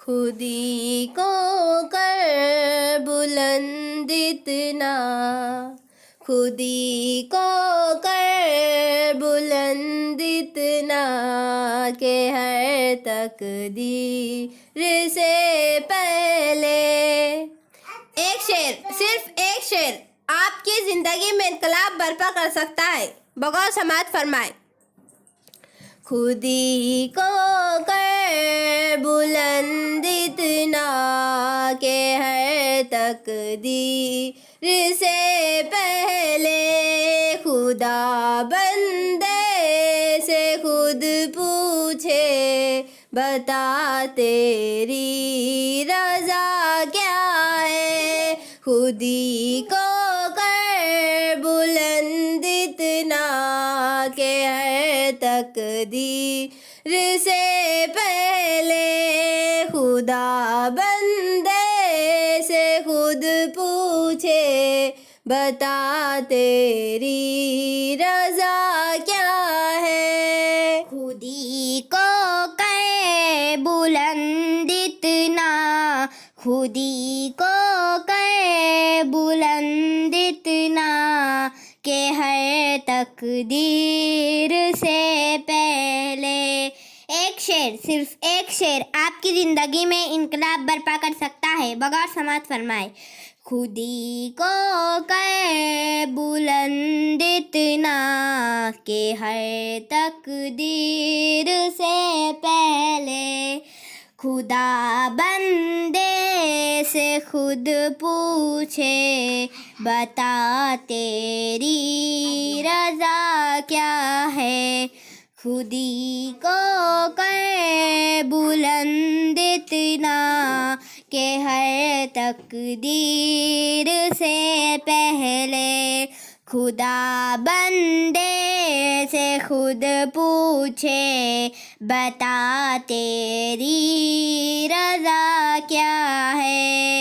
خودی کو کر بلند اتنا، خودی کو کر بلند اتنا کہ ہر تقدیر سے پہلے۔ ایک شعر، صرف ایک شعر آپ کی زندگی میں انقلاب برپا کر سکتا ہے، بغور سماعت فرمائے۔ خودی کو کر بلند اتنا کہ ہر تقدیر سے پہلے، خدا بندے سے خود پوچھے بتا تیری رضا کیا ہے۔ خودی کو کر بلند اتنا کہ ہر تقدیر سے پہلے، خدا بندے سے خود پوچھے بتا تیری رضا کیا ہے۔ خودی کو کر بلند اتنا، خودی کو کر بلند اتنا کہ ہر تقدیر سے پہلے۔ ایک شعر، صرف ایک شعر آپ کی زندگی میں انقلاب برپا کر سکتا ہے، بغور سماعت فرمائے۔ خودی کو کر بلند اتنا کہ ہر تقدیر سے پہلے، خدا بندے سے خود پوچھے بتا تیری رضا کیا ہے۔ خودی کو کر بلند اتنا کہ ہر تقدیر سے پہلے، خدا بندے سے خود پوچھے بتا تیری رضا کیا ہے۔